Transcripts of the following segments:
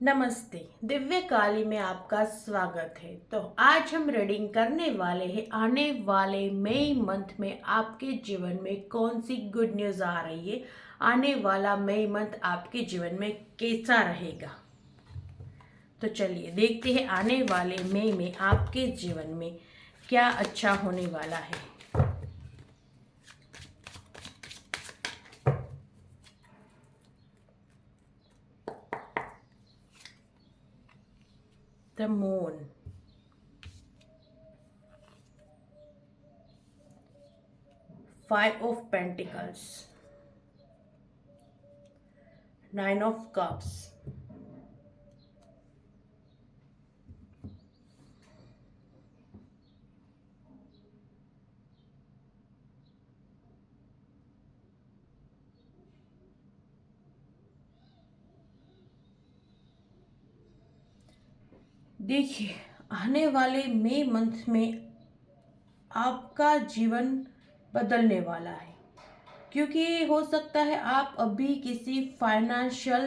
नमस्ते। दिव्य काली में आपका स्वागत है। तो आज हम रीडिंग करने वाले हैं आने वाले मई मंथ में आपके जीवन में कौन सी गुड न्यूज़ आ रही है। आने वाला मई मंथ आपके जीवन में कैसा रहेगा। तो चलिए देखते हैं आने वाले मई में आपके जीवन में क्या अच्छा होने वाला है। The moon, 5 of pentacles, 9 of cups, देखिए आने वाले मई मंथ में आपका जीवन बदलने वाला है, क्योंकि हो सकता है आप अभी किसी फाइनेंशियल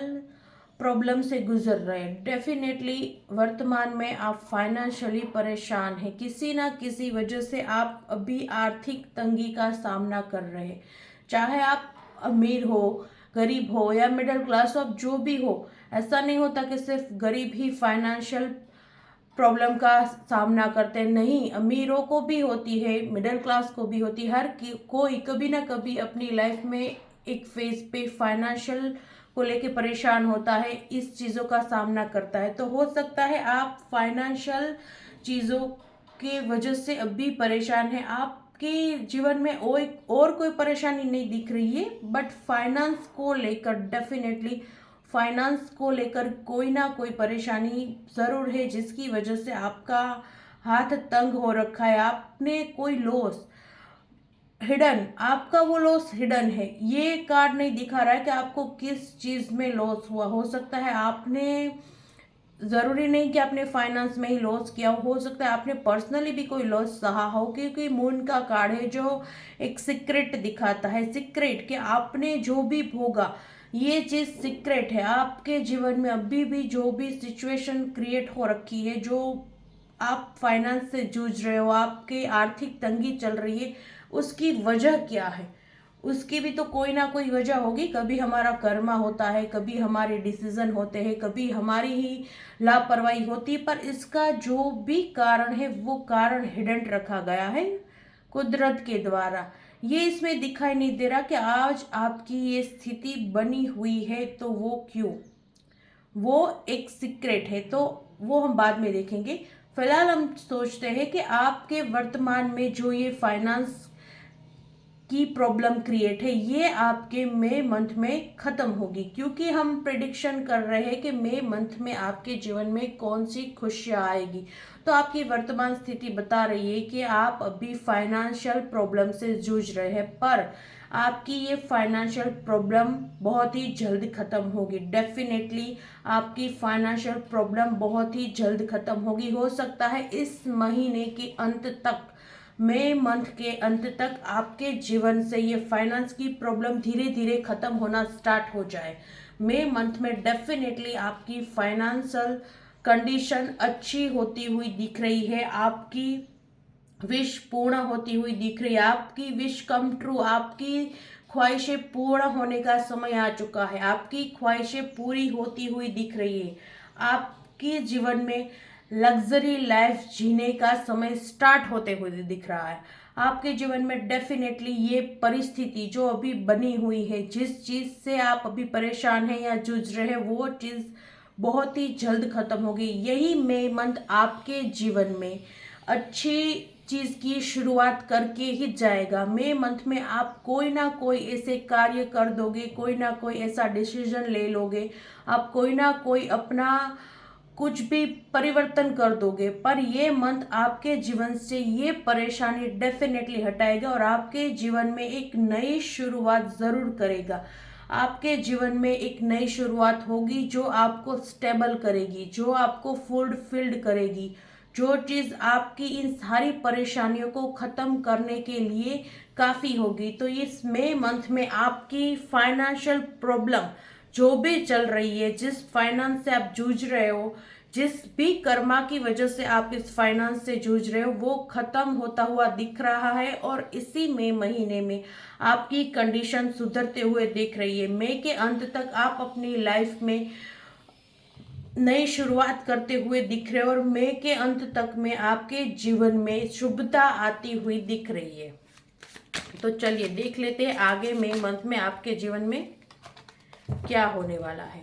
प्रॉब्लम से गुजर रहे हैं। डेफिनेटली वर्तमान में आप फाइनेंशियली परेशान हैं, किसी ना किसी वजह से आप अभी आर्थिक तंगी का सामना कर रहे हैं। चाहे आप अमीर हो, गरीब हो या मिडिल क्लास हो, आप जो भी हो, ऐसा नहीं होता कि सिर्फ गरीब ही फाइनेंशियल प्रॉब्लम का सामना करते हैं। नहीं, अमीरों को भी होती है, मिडिल क्लास को भी होती है। कोई कभी ना कभी अपनी लाइफ में एक फेज पे फाइनेंशियल को लेके परेशान होता है, इस चीज़ों का सामना करता है। तो हो सकता है आप फाइनेंशियल चीज़ों के वजह से अभी परेशान है। आपके जीवन में और कोई परेशानी नहीं दिख रही है, बट फाइनेंस को लेकर डेफिनेटली फाइनेंस को लेकर कोई ना कोई परेशानी ज़रूर है, जिसकी वजह से आपका हाथ तंग हो रखा है। आपने कोई लॉस हिडन, आपका वो लॉस हिडन है। ये कार्ड नहीं दिखा रहा है कि आपको किस चीज़ में लॉस हुआ। हो सकता है आपने, ज़रूरी नहीं कि आपने फाइनेंस में ही लॉस किया हो सकता है आपने पर्सनली भी कोई लॉस सहा हो, क्योंकि मून का कार्ड है जो एक सीक्रेट दिखाता है। सीक्रेट कि आपने जो भी भोगा, ये चीज़ सीक्रेट है। आपके जीवन में अभी भी जो भी सिचुएशन क्रिएट हो रखी है, जो आप फाइनेंस से जूझ रहे हो, आपके आर्थिक तंगी चल रही है, उसकी वजह क्या है। उसकी भी तो कोई ना कोई वजह होगी। कभी हमारा कर्मा होता है, कभी हमारे डिसीजन होते हैं, कभी हमारी ही लापरवाही होती है, पर इसका जो भी कारण है वो कारण हिडन रखा गया है कुदरत के द्वारा। ये इसमें दिखाई नहीं दे रहा कि आज आपकी ये स्थिति बनी हुई है, तो वो क्यों, वो एक सीक्रेट है। तो वो हम बाद में देखेंगे। फिलहाल हम सोचते हैं कि आपके वर्तमान में जो ये फाइनेंस की प्रॉब्लम क्रिएट है, ये आपके मई मंथ में खत्म होगी, क्योंकि हम प्रिडिक्शन कर रहे हैं कि मई मंथ में आपके जीवन में कौन सी खुशियां आएगी। तो आपकी वर्तमान स्थिति बता रही है कि आप अभी फाइनेंशियल प्रॉब्लम से जूझ रहे हैं, पर आपकी ये फाइनेंशियल प्रॉब्लम बहुत ही जल्द खत्म होगी। डेफिनेटली आपकी फाइनेंशियल प्रॉब्लम बहुत ही जल्द खत्म होगी। हो सकता है इस महीने के अंत तक, मई मंथ के अंत तक आपके जीवन से ये फाइनेंस की प्रॉब्लम धीरे धीरे खत्म होना स्टार्ट हो जाए। मई मंथ में डेफिनेटली आपकी फाइनेंशियल कंडीशन अच्छी होती हुई दिख रही है, आपकी विश पूर्ण होती हुई दिख रही है, आपकी विश कम ट्रू, आपकी ख्वाहिशें पूर्ण होने का समय आ चुका है, आपकी ख्वाहिशें पूरी होती हुई दिख रही है। आपके जीवन में लग्जरी लाइफ जीने का समय स्टार्ट होते हुए दिख रहा है। आपके जीवन में डेफिनेटली ये परिस्थिति जो अभी बनी हुई है, जिस चीज़ से आप अभी परेशान हैं या जूझ रहे हैं, वो चीज़ बहुत ही जल्द खत्म होगी। यही मई मंथ आपके जीवन में अच्छी चीज की शुरुआत करके ही जाएगा। मई मंथ में आप कोई ना कोई ऐसे कार्य कर दोगे, कोई ना कोई ऐसा डिसीजन ले लोगे, आप कोई ना कोई अपना कुछ भी परिवर्तन कर दोगे, पर ये मंथ आपके जीवन से ये परेशानी डेफिनेटली हटाएगा और आपके जीवन में एक नई शुरुआत जरूर करेगा। आपके जीवन में एक नई शुरुआत होगी जो आपको स्टेबल करेगी, जो आपको फुलफिल्ड करेगी, जो चीज आपकी इन सारी परेशानियों को खत्म करने के लिए काफी होगी। तो इस मई मंथ में आपकी फाइनेंशियल प्रॉब्लम जो भी चल रही है, जिस फाइनेंस से आप जूझ रहे हो, जिस भी कर्मा की वजह से आप इस फाइनेंस से जूझ रहे हो, वो खत्म होता हुआ दिख रहा है और इसी मई महीने में आपकी कंडीशन सुधरते हुए दिख रही है। मई के अंत तक आप अपनी लाइफ में नई शुरुआत करते हुए दिख रहे हो और मई के अंत तक में आपके जीवन में शुभता आती हुई दिख रही है। तो चलिए देख लेते हैं आगे मई मंथ में आपके जीवन में क्या होने वाला है।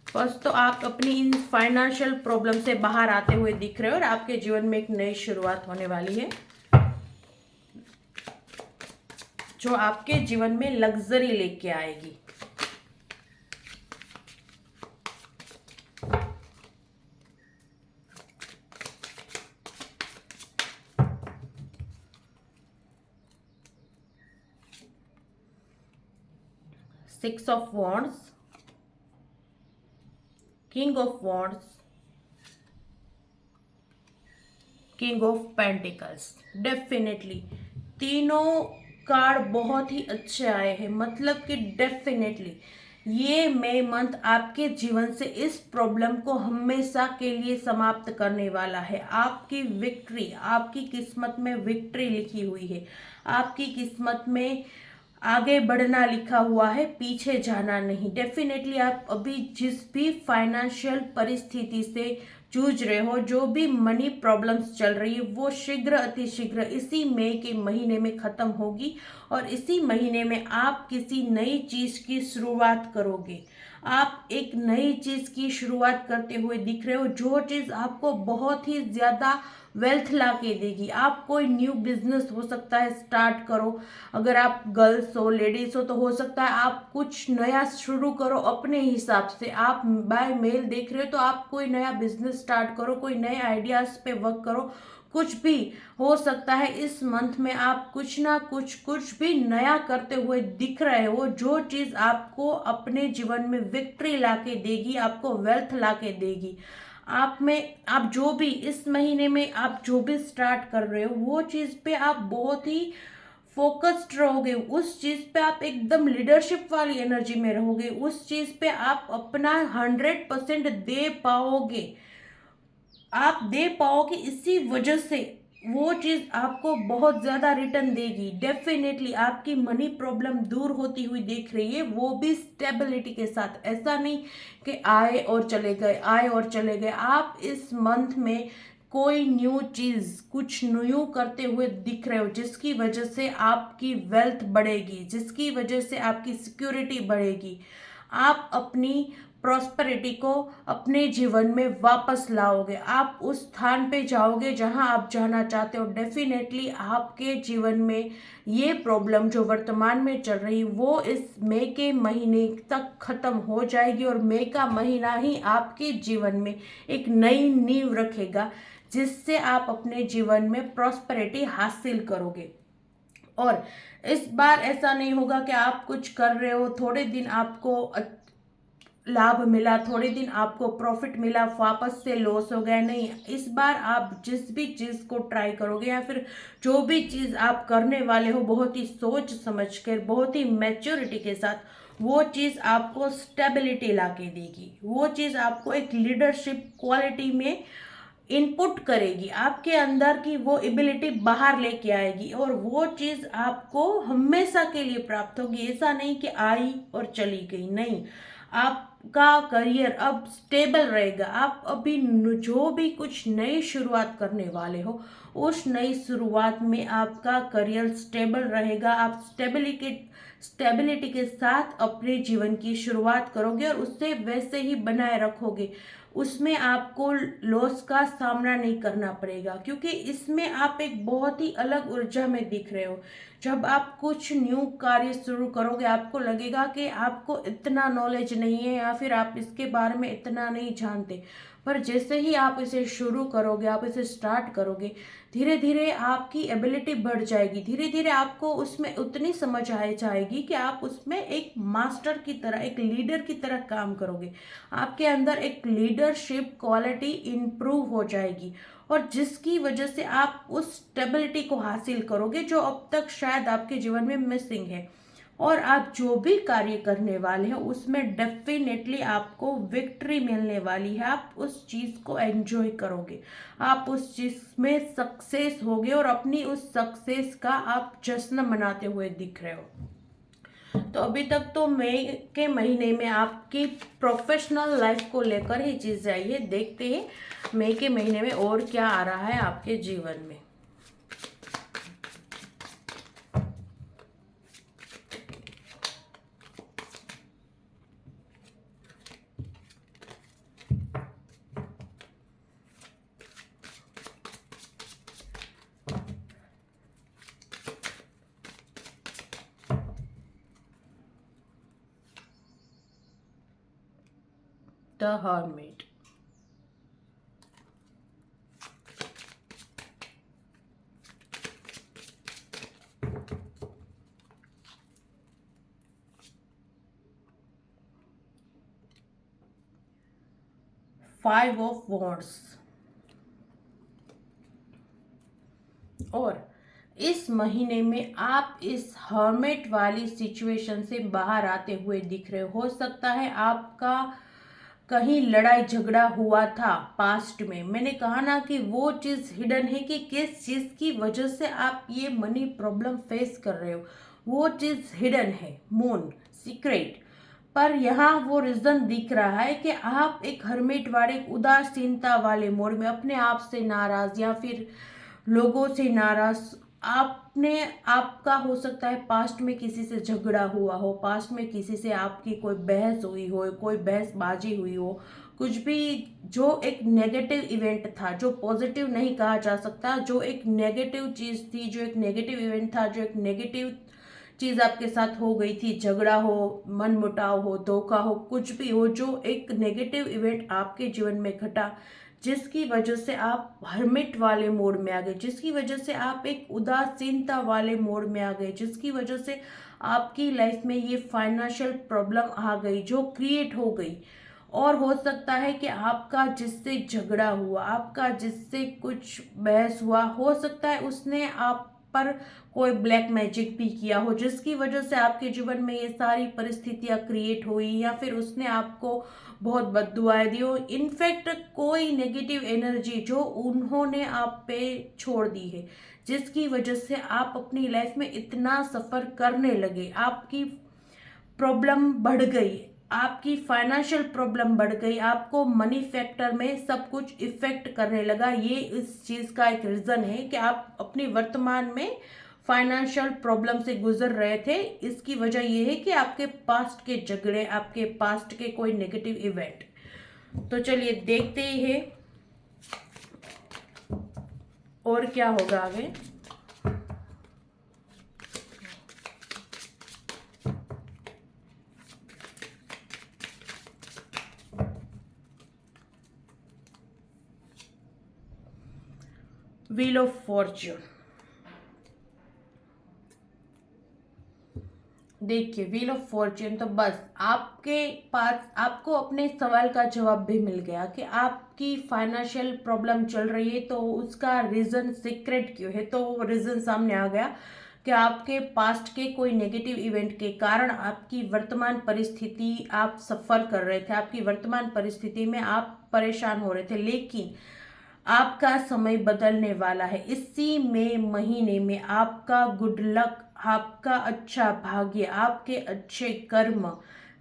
फर्स्ट तो आप अपनी इन फाइनेंशियल प्रॉब्लम से बाहर आते हुए दिख रहे हो और आपके जीवन में एक नई शुरुआत होने वाली है जो आपके जीवन में लग्जरी लेके आएगी। Six of wands, king of wands, king of pentacles. Definitely तीनों कार्ड बहुत ही अच्छे आए हैं, मतलब कि डेफिनेटली ये मई मंथ आपके जीवन से इस प्रॉब्लम को हमेशा के लिए समाप्त करने वाला है। आपकी विक्ट्री, आपकी किस्मत में विक्ट्री लिखी हुई है। आपकी किस्मत में आगे बढ़ना लिखा हुआ है, पीछे जाना नहीं। डेफिनेटली आप अभी जिस भी फाइनेंशियल परिस्थिति से जूझ रहे हो, जो भी मनी प्रॉब्लम्स चल रही है, वो शीघ्र अतिशीघ्र इसी मई के महीने में खत्म होगी और इसी महीने में आप किसी नई चीज की शुरुआत करोगे। आप एक नई चीज की शुरुआत करते हुए दिख रहे हो, जो चीज आपको बहुत ही ज्यादा वेल्थ ला के देगी। आप कोई न्यू बिजनेस हो सकता है स्टार्ट करो, अगर आप गर्ल्स हो, लेडीज हो, तो हो सकता है आप कुछ नया शुरू करो अपने हिसाब से। आप बाय मेल देख रहे हो तो आप कोई नया बिजनेस स्टार्ट करो, कोई नए आइडियाज पे वर्क करो। कुछ भी हो सकता है इस मंथ में आप कुछ ना कुछ भी नया करते हुए दिख रहे हो, जो चीज आपको अपने जीवन में विक्ट्री लाके देगी, आपको वेल्थ लाके देगी। आप जो भी इस महीने में आप जो भी स्टार्ट कर रहे हो, वो चीज पे आप बहुत ही फोकस्ड रहोगे। उस चीज पे आप एकदम लीडरशिप वाली एनर्जी में रहोगे। उस चीज पे आप अपना 100% दे पाओगे। आप दे पाओगे, इसी वजह से वो चीज आपको बहुत ज्यादा रिटर्न देगी। डेफिनेटली आपकी मनी प्रॉब्लम दूर होती हुई दिख रही है, वो भी स्टेबिलिटी के साथ। ऐसा नहीं कि आए और चले गए, आए और चले गए। आप इस मंथ में कोई न्यू चीज, कुछ न्यू करते हुए दिख रहे हो, जिसकी वजह से आपकी वेल्थ बढ़ेगी, जिसकी वजह से आपकी सिक्योरिटी बढ़ेगी। आप अपनी प्रॉस्पेरिटी को अपने जीवन में वापस लाओगे। आप उस स्थान पे जाओगे जहां आप जाना चाहते हो। डेफिनेटली आपके जीवन में ये प्रॉब्लम जो वर्तमान में चल रही वो इस मई के महीने तक खत्म हो जाएगी और मई का महीना ही आपके जीवन में एक नई नींव रखेगा, जिससे आप अपने जीवन में प्रॉस्पेरिटी हासिल करोगे। और इस बार ऐसा नहीं होगा कि आप कुछ कर रहे हो, थोड़े दिन आपको लाभ मिला, थोड़े दिन आपको प्रॉफिट मिला, वापस से लॉस हो गया। नहीं, इस बार आप जिस भी चीज को ट्राई करोगे या फिर जो भी चीज आप करने वाले हो, बहुत ही सोच समझकर, बहुत ही मैच्योरिटी के साथ वो चीज आपको स्टेबिलिटी ला के देगी। वो चीज आपको एक लीडरशिप क्वालिटी में इनपुट करेगी, आपके अंदर की वो एबिलिटी बाहर लेके आएगी और वो चीज आपको हमेशा के लिए प्राप्त होगी। ऐसा नहीं कि आई और चली गई, नहीं। आपका करियर अब स्टेबल रहेगा। आप अभी जो भी कुछ नई शुरुआत करने वाले हो, उस नई शुरुआत में आपका करियर स्टेबल रहेगा। आप स्टेबिलिटी के साथ अपने जीवन की शुरुआत करोगे और उससे वैसे ही बनाए रखोगे। उसमें आपको लॉस का सामना नहीं करना पड़ेगा, क्योंकि इसमें आप एक बहुत ही अलग ऊर्जा में दिख रहे हो। जब आप कुछ न्यू कार्य शुरू करोगे, आपको लगेगा कि आपको इतना नॉलेज नहीं है या फिर आप इसके बारे में इतना नहीं जानते, पर जैसे ही आप इसे शुरू करोगे, आप इसे स्टार्ट करोगे, धीरे धीरे आपकी एबिलिटी बढ़ जाएगी। धीरे धीरे आपको उसमें उतनी समझ आ जाएगी कि आप उसमें एक मास्टर की तरह, एक लीडर की तरह काम करोगे। आपके अंदर एक लीडरशिप क्वालिटी इंप्रूव हो जाएगी और जिसकी वजह से आप उस स्टेबिलिटी को हासिल करोगे जो अब तक शायद आपके जीवन में मिसिंग है। और आप जो भी कार्य करने वाले हैं उसमें डेफिनेटली आपको विक्ट्री मिलने वाली है। आप उस चीज़ को एंजॉय करोगे, आप उस चीज़ में सक्सेस होगे और अपनी उस सक्सेस का आप जश्न मनाते हुए दिख रहे हो। तो अभी तक तो मई के महीने में आपकी प्रोफेशनल लाइफ को लेकर ही चीज़ें आई है। देखते हैं मई के महीने में और क्या आ रहा है आपके जीवन में। द हर्मिट, 5 ऑफ वॉन्ड्स, और इस महीने में आप इस हर्मिट वाली सिचुएशन से बाहर आते हुए दिख रहे हो सकता है आपका कहीं लड़ाई झगड़ा हुआ था पास्ट में। मैंने कहा ना कि वो चीज़ हिडन है कि किस चीज़ की वजह से आप ये मनी प्रॉब्लम फेस कर रहे हो, वो चीज़ हिडन है, मून सीक्रेट। पर यहाँ वो रीजन दिख रहा है कि आप एक हर्मिट वाले उदासीनता वाले मोड में अपने आप से नाराज या फिर लोगों से नाराज, आपने आपका हो सकता है पास्ट में किसी से झगड़ा हुआ हो, पास्ट में किसी से आपकी कोई बहस हुई हो, कोई बहसबाजी हुई हो, कुछ भी जो एक नेगेटिव इवेंट था, जो पॉजिटिव नहीं कहा जा सकता, जो एक नेगेटिव चीज़ थी, जो एक नेगेटिव इवेंट था, जो एक नेगेटिव चीज़ आपके साथ हो गई थी, झगड़ा हो, मनमुटाव हो, धोखा हो, कुछ भी हो, जो एक नेगेटिव इवेंट आपके जीवन में घटा, जिसकी वजह से आप हर्मिट वाले मोड में आ गए, जिसकी वजह से आप एक उदासीनता वाले मोड में आ गए, जिसकी वजह से आपकी लाइफ में ये फाइनेंशियल प्रॉब्लम आ गई जो क्रिएट हो गई। और हो सकता है कि आपका जिससे झगड़ा हुआ, आपका जिससे कुछ बहस हुआ, हो सकता है उसने आप पर कोई ब्लैक मैजिक भी किया हो, जिसकी वजह से आपके जीवन में ये सारी परिस्थितियां क्रिएट हुई, या फिर उसने आपको बहुत बद्दुआएं दी हो। इनफैक्ट कोई नेगेटिव एनर्जी जो उन्होंने आप पे छोड़ दी है, जिसकी वजह से आप अपनी लाइफ में इतना सफ़र करने लगे, आपकी प्रॉब्लम बढ़ गई, आपकी फाइनेंशियल प्रॉब्लम बढ़ गई, आपको मनी फैक्टर में सब कुछ इफेक्ट करने लगा। ये इस चीज़ का एक रीज़न है कि आप अपनी वर्तमान में फाइनेंशियल प्रॉब्लम से गुजर रहे थे। इसकी वजह यह है कि आपके पास्ट के झगड़े, आपके पास्ट के कोई नेगेटिव इवेंट। तो चलिए देखते ही है और क्या होगा आगे। व्हील ऑफ फॉर्च्यून, देखिए व्हील ऑफ फॉर्च्यून, तो बस आपके पास आपको अपने सवाल का जवाब भी मिल गया कि आपकी फाइनेंशियल प्रॉब्लम चल रही है तो उसका रीज़न सीक्रेट क्यों है। तो वो रीज़न सामने आ गया कि आपके पास्ट के कोई नेगेटिव इवेंट के कारण आपकी वर्तमान परिस्थिति आप सफ़र कर रहे थे, आपकी वर्तमान परिस्थिति में आप परेशान हो रहे थे। लेकिन आपका समय बदलने वाला है। इसी में महीने में आपका गुड लक, आपका अच्छा भाग्य, आपके अच्छे कर्म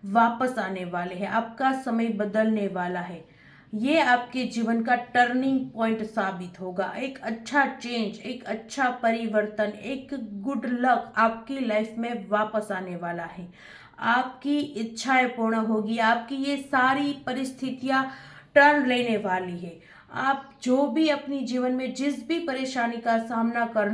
वापस आने वाले हैं। आपका समय बदलने वाला है। ये आपके जीवन का टर्निंग पॉइंट साबित होगा। एक अच्छा चेंज, एक अच्छा परिवर्तन, एक गुड लक आपकी लाइफ में वापस आने वाला है। आपकी इच्छाएं पूर्ण होगी, आपकी ये सारी परिस्थितियां टर्न लेने वाली है। आप जो भी अपनी जीवन में जिस भी परेशानी का सामना कर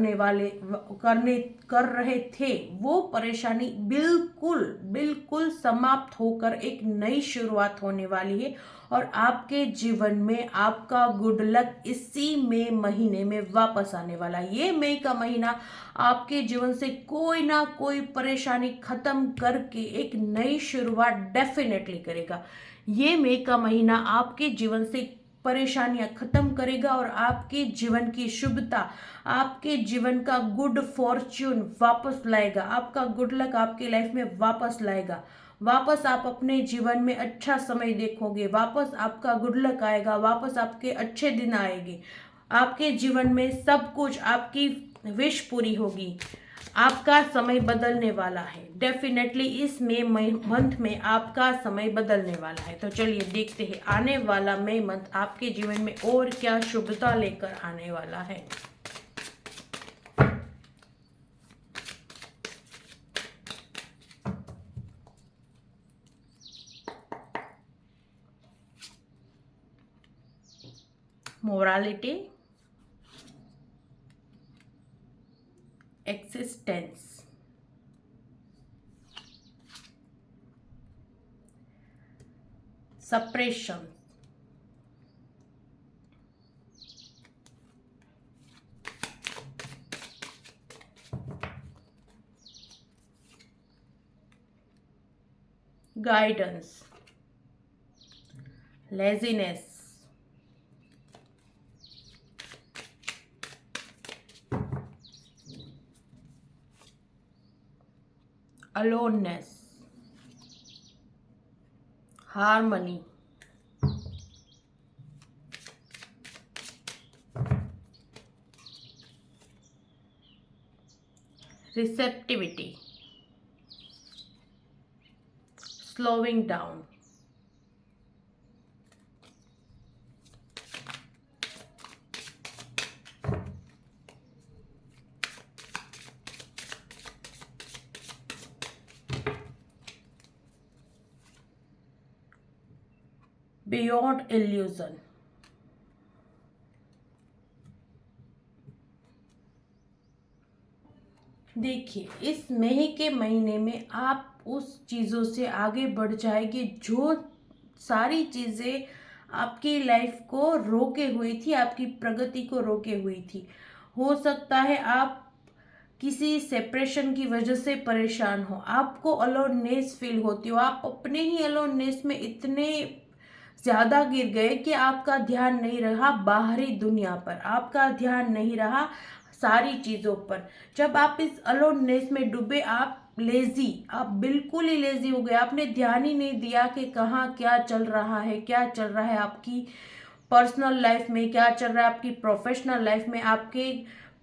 रहे थे, वो परेशानी बिल्कुल बिल्कुल समाप्त होकर एक नई शुरुआत होने वाली है। और आपके जीवन में आपका गुड लक इसी मई महीने में वापस आने वाला है। ये मई का महीना आपके जीवन से कोई ना कोई परेशानी खत्म करके एक नई शुरुआत डेफिनेटली करेगा। ये मई का महीना आपके जीवन से परेशानियां खत्म करेगा और आपके जीवन की शुभता, आपके जीवन का गुड फॉर्च्यून वापस लाएगा। आपका गुड लक आपके लाइफ में वापस लाएगा। वापस आप अपने जीवन में अच्छा समय देखोगे, वापस आपका गुड लक आएगा, वापस आपके अच्छे दिन आएंगे। आपके जीवन में सब कुछ, आपकी विश पूरी होगी। आपका समय बदलने वाला है। डेफिनेटली इस मई मंथ में आपका समय बदलने वाला है। तो चलिए देखते हैं आने वाला मई मंथ आपके जीवन में और क्या शुभता लेकर आने वाला है। Morality, existence, suppression, guidance, laziness, aloneness, harmony, receptivity, slowing down, beyond illusion। देखिए इस मई के महीने में आप उस चीज़ों से आगे बढ़ जाएंगे जो सारी चीज़ें आपकी लाइफ को रोके हुई थी, आपकी प्रगति को रोके हुई थी। हो सकता है आप किसी सेपरेशन की वजह से परेशान हो, आपको अलोननेस फील होती हो, आप अपने ही अलोननेस में इतने ज्यादा गिर गए कि आपका ध्यान नहीं रहा बाहरी दुनिया पर, आपका ध्यान नहीं रहा सारी चीजों पर। जब आप इस अलोननेस में डूबे, आप बिल्कुल ही लेजी हो गए। आपने ध्यान ही नहीं दिया कि कहाँ क्या चल रहा है, क्या चल रहा है आपकी पर्सनल लाइफ में, क्या चल रहा है आपकी प्रोफेशनल लाइफ में, आपके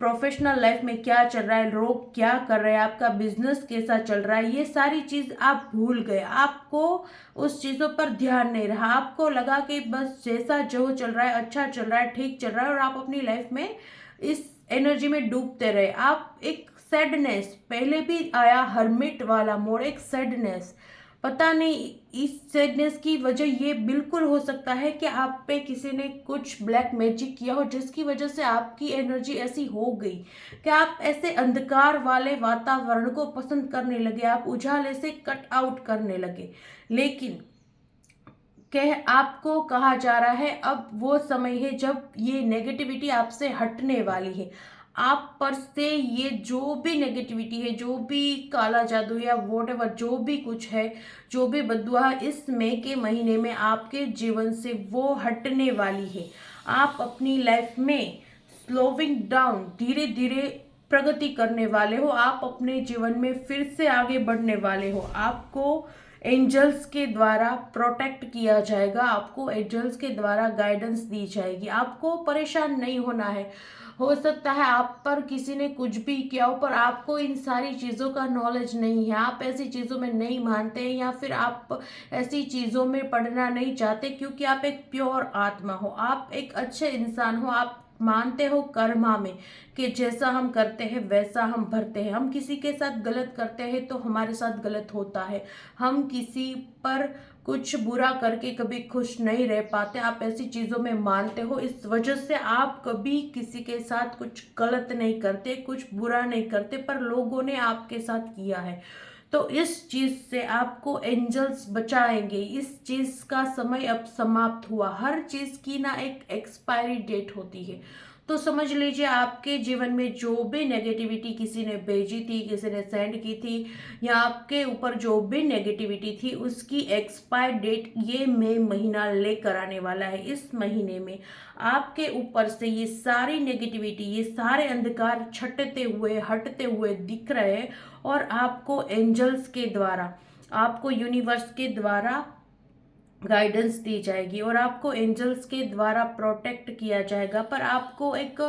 प्रोफेशनल लाइफ में क्या चल रहा है, लोग क्या कर रहे हैं, आपका बिजनेस कैसा चल रहा है, ये सारी चीज आप भूल गए। आपको उस चीजों पर ध्यान नहीं रहा, आपको लगा कि बस जैसा जो चल रहा है अच्छा चल रहा है, ठीक चल रहा है, और आप अपनी लाइफ में इस एनर्जी में डूबते रहे। आप एक सैडनेस, पहले भी आया हर्मिट वाला मोड, एक सैडनेस, पता नहीं इस सैडनेस की वजह ये बिल्कुल हो सकता है कि आप पे किसी ने कुछ ब्लैक मैजिक किया हो, जिसकी वजह से आपकी एनर्जी ऐसी हो गई कि आप ऐसे अंधकार वाले वातावरण को पसंद करने लगे, आप उजाले से कट आउट करने लगे। लेकिन आपको कहा जा रहा है अब वो समय है जब ये नेगेटिविटी आपसे हटने वाली है। आप पर से ये जो भी नेगेटिविटी है, जो भी काला जादू या वॉट जो भी कुछ है, जो भी बददुआ है, इस मई के महीने में आपके जीवन से वो हटने वाली है। आप अपनी लाइफ में स्लोविंग डाउन, धीरे धीरे प्रगति करने वाले हो। आप अपने जीवन में फिर से आगे बढ़ने वाले हो। आपको एंजल्स के द्वारा प्रोटेक्ट किया जाएगा, आपको एंजल्स के द्वारा गाइडेंस दी जाएगी। आपको परेशान नहीं होना है। हो सकता है आप पर किसी ने कुछ भी किया हो, पर आपको इन सारी चीज़ों का नॉलेज नहीं है, आप ऐसी चीज़ों में नहीं मानते हैं, या फिर आप ऐसी चीज़ों में पढ़ना नहीं चाहते, क्योंकि आप एक प्योर आत्मा हो, आप एक अच्छे इंसान हो। आप मानते हो कर्मा में कि जैसा हम करते हैं वैसा हम भरते हैं। हम किसी के साथ गलत करते हैं तो हमारे साथ गलत होता है। हम किसी पर कुछ बुरा करके कभी खुश नहीं रह पाते। आप ऐसी चीज़ों में मानते हो, इस वजह से आप कभी किसी के साथ कुछ गलत नहीं करते, कुछ बुरा नहीं करते, पर लोगों ने आपके साथ किया है। तो इस चीज से आपको एंजल्स बचाएंगे। इस चीज का समय अब समाप्त हुआ। हर चीज की ना एक एक्सपायरी डेट होती है। तो समझ लीजिए आपके जीवन में जो भी नेगेटिविटी किसी ने भेजी थी, किसी ने सेंड की थी, या आपके ऊपर जो भी नेगेटिविटी थी, उसकी एक्सपायर डेट ये मई महीना लेकर आने वाला है। इस महीने में आपके ऊपर से ये सारी नेगेटिविटी, ये सारे अंधकार छटते हुए, हटते हुए दिख रहे हैं, और आपको एंजल्स के द्वारा, आपको यूनिवर्स के द्वारा गाइडेंस दी जाएगी, और आपको एंजल्स के द्वारा प्रोटेक्ट किया जाएगा। पर आपको एक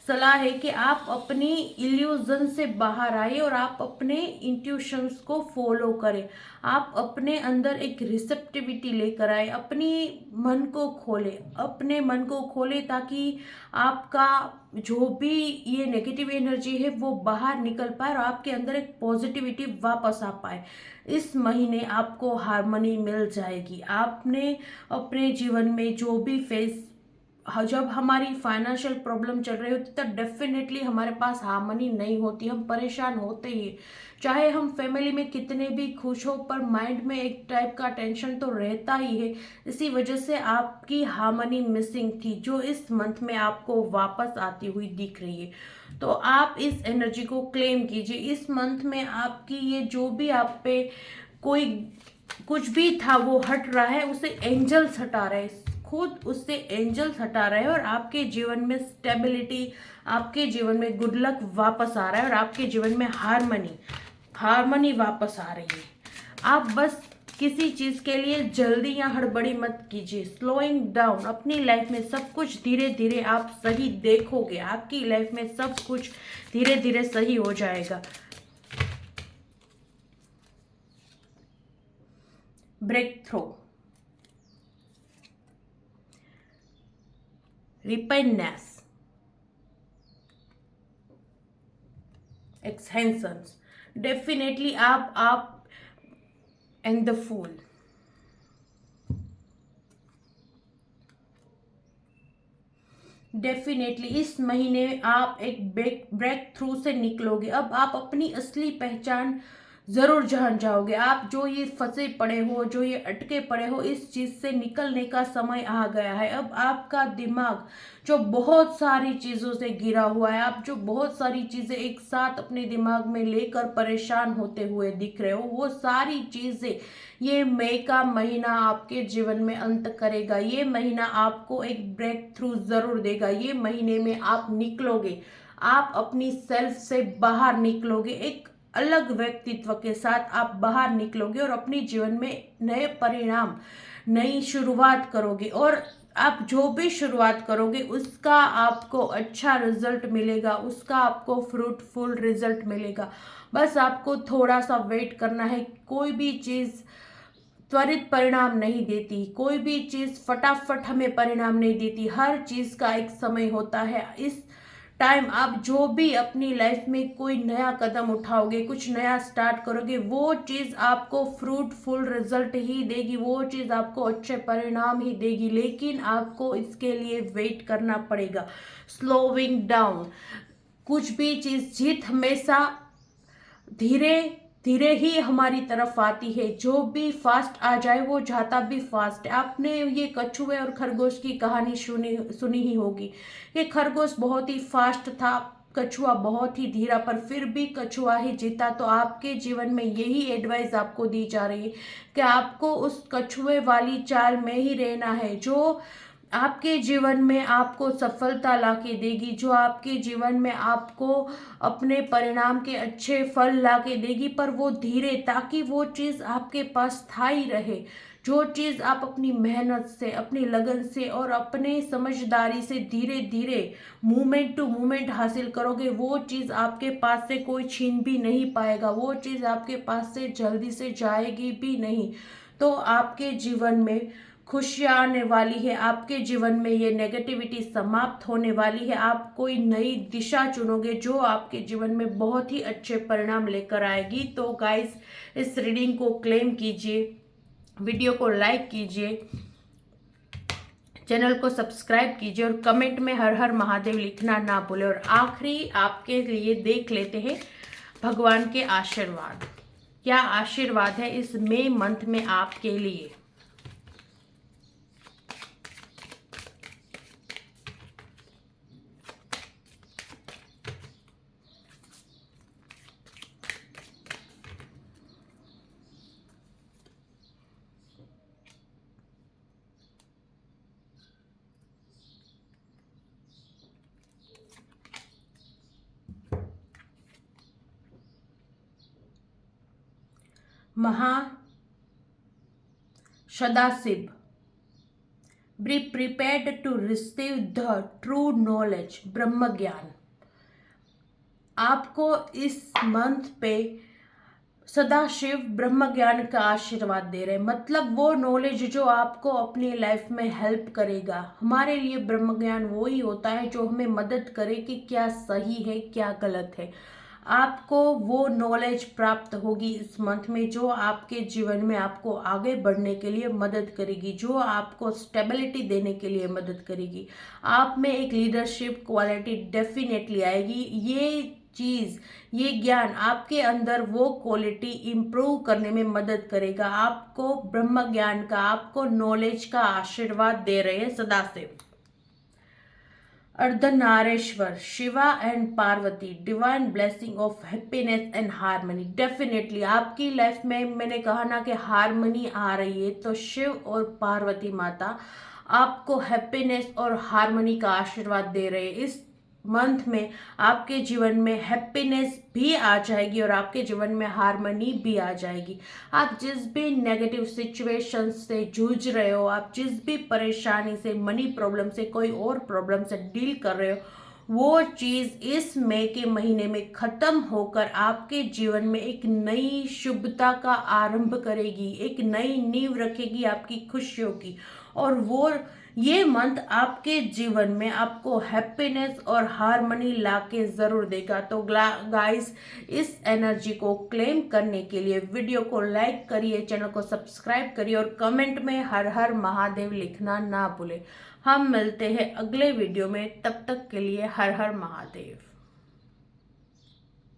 सलाह है कि आप अपनी इल्यूजन से बाहर आए और आप अपने इंट्यूशंस को फॉलो करें। आप अपने अंदर एक रिसेप्टिविटी लेकर आए, अपनी मन को खोले, अपने मन को खोले, ताकि आपका जो भी ये नेगेटिव एनर्जी है वो बाहर निकल पाए और आपके अंदर एक पॉजिटिविटी वापस आ पाए। इस महीने आपको हार्मनी मिल जाएगी। आपने अपने जीवन में जो भी फेस, जब हमारी फाइनेंशियल प्रॉब्लम चल रही होती तब डेफिनेटली हमारे पास हार्मनी नहीं होती, हम परेशान होते ही, चाहे हम फैमिली में कितने भी खुश हो, पर माइंड में एक टाइप का टेंशन तो रहता ही है। इसी वजह से आपकी हार्मनी मिसिंग थी, जो इस मंथ में आपको वापस आती हुई दिख रही है। तो आप इस एनर्जी को क्लेम कीजिए। इस मंथ में आपकी ये जो भी आप पे कोई कुछ भी था वो हट रहा है, उसे एंजल्स हटा रहे हैं, खुद उससे एंजल्स हटा रहे हैं, और आपके जीवन में स्टेबिलिटी, आपके जीवन में गुड लक वापस आ रहा है, और आपके जीवन में हार्मनी वापस आ रही है। आप बस किसी चीज के लिए जल्दी या हड़बड़ी मत कीजिए, स्लोइंग डाउन। अपनी लाइफ में सब कुछ धीरे धीरे आप सही देखोगे, आपकी लाइफ में सब कुछ धीरे धीरे सही हो जाएगा। ब्रेक थ्रू, रिपेंडेंस, एक्सहेंशंस, डेफिनेटली आप एंड द फूल। डेफिनेटली इस महीने आप एक ब्रेक थ्रू से निकलोगे। अब आप अपनी असली पहचान जरूर जान जाओगे। आप जो ये फंसे पड़े हो, जो ये अटके पड़े हो, इस चीज से निकलने का समय आ गया है। अब आपका दिमाग जो बहुत सारी चीजों से घिरा हुआ है, आप जो बहुत सारी चीजें एक साथ अपने दिमाग में लेकर परेशान होते हुए दिख रहे हो, वो सारी चीजें ये मई का महीना आपके जीवन में अंत करेगा। ये महीना आपको एक ब्रेक थ्रू जरूर देगा। ये महीने में आप निकलोगे, आप अपनी सेल्फ से बाहर निकलोगे, एक अलग व्यक्तित्व के साथ आप बाहर निकलोगे, और अपने जीवन में नए परिणाम, नई शुरुआत करोगे, और आप जो भी शुरुआत करोगे उसका आपको अच्छा रिजल्ट मिलेगा, उसका आपको फ्रूटफुल रिजल्ट मिलेगा। बस आपको थोड़ा सा वेट करना है। कोई भी चीज़ त्वरित परिणाम नहीं देती, कोई भी चीज़ फटाफट हमें परिणाम नहीं देती, हर चीज़ का एक समय होता है। इस टाइम आप जो भी अपनी लाइफ में कोई नया कदम उठाओगे, कुछ नया स्टार्ट करोगे, वो चीज़ आपको फ्रूटफुल रिजल्ट ही देगी, वो चीज़ आपको अच्छे परिणाम ही देगी, लेकिन आपको इसके लिए वेट करना पड़ेगा। स्लोइंग डाउन, कुछ भी चीज़, जीत हमेशा धीरे धीरे ही हमारी तरफ आती है। जो भी फास्ट आ जाए वो जाता भी फास्ट है। आपने ये कछुए और खरगोश की कहानी सुनी ही होगी। ये खरगोश बहुत ही फास्ट था, कछुआ बहुत ही धीरा, पर फिर भी कछुआ ही जीता। तो आपके जीवन में यही एडवाइस आपको दी जा रही है कि आपको उस कछुए वाली चाल में ही रहना है, जो आपके जीवन में आपको सफलता लाके देगी, जो आपके जीवन में आपको अपने परिणाम के अच्छे फल लाके देगी, पर वो धीरे, ताकि वो चीज़ आपके पास स्थायी रहे। जो चीज़ आप अपनी मेहनत से, अपनी लगन से और अपने समझदारी से धीरे धीरे मूवमेंट टू मूवमेंट हासिल करोगे, वो चीज़ आपके पास से कोई छीन भी नहीं पाएगा, वो चीज़ आपके पास से जल्दी से जाएगी भी नहीं। तो आपके जीवन में खुशियाँ आने वाली है, आपके जीवन में ये नेगेटिविटी समाप्त होने वाली है। आप कोई नई दिशा चुनोगे जो आपके जीवन में बहुत ही अच्छे परिणाम लेकर आएगी। तो गाइस, इस रीडिंग को क्लेम कीजिए, वीडियो को लाइक कीजिए, चैनल को सब्सक्राइब कीजिए, और कमेंट में हर हर महादेव लिखना ना भूलें। और आखिरी आपके लिए देख लेते हैं भगवान के आशीर्वाद। क्या आशीर्वाद है इस मई मंथ में आपके लिए। Maha Sadashiv. Be prepared to receive the true knowledge, ब्रह्म ज्ञान। आपको इस मंथ पे सदाशिव ब्रह्म ज्ञान का आशीर्वाद दे रहे हैं, मतलब वो नॉलेज जो आपको अपनी लाइफ में हेल्प करेगा। हमारे लिए ब्रह्म ज्ञान वो ही होता है जो हमें मदद करे कि क्या सही है क्या गलत है। आपको वो नॉलेज प्राप्त होगी इस मंथ में जो आपके जीवन में आपको आगे बढ़ने के लिए मदद करेगी, जो आपको स्टेबिलिटी देने के लिए मदद करेगी। आप में एक लीडरशिप क्वालिटी डेफिनेटली आएगी। ये ज्ञान आपके अंदर वो क्वालिटी इंप्रूव करने में मदद करेगा। आपको ब्रह्म ज्ञान का, आपको नॉलेज का आशीर्वाद दे रहे हैं Sadashiv. Ardhanarishvara, Shiva and Parvati, divine blessing of happiness and harmony. Definitely आपकी लाइफ में मैंने कहा ना कि हारमनी आ रही है, तो शिव और पार्वती माता आपको हैप्पीनेस और हारमनी का आशीर्वाद दे रहे हैं। इस मंथ में आपके जीवन में हैप्पीनेस भी आ जाएगी और आपके जीवन में हारमनी भी आ जाएगी। आप जिस भी नेगेटिव सिचुएशन से जूझ रहे हो, आप जिस भी परेशानी से, मनी प्रॉब्लम से, कोई और प्रॉब्लम से डील कर रहे हो, वो चीज इस मई के महीने में खत्म होकर आपके जीवन में एक नई शुभता का आरंभ करेगी, एक नई नींव रखेगी आपकी खुशियों की। और वो ये मंथ आपके जीवन में आपको हैप्पीनेस और हारमनी लाके जरूर देगा। तो गाइस, इस एनर्जी को क्लेम करने के लिए वीडियो को लाइक करिए, चैनल को सब्सक्राइब करिए और कमेंट में हर हर महादेव लिखना ना भूलें। हम मिलते हैं अगले वीडियो में, तब तक के लिए हर हर महादेव।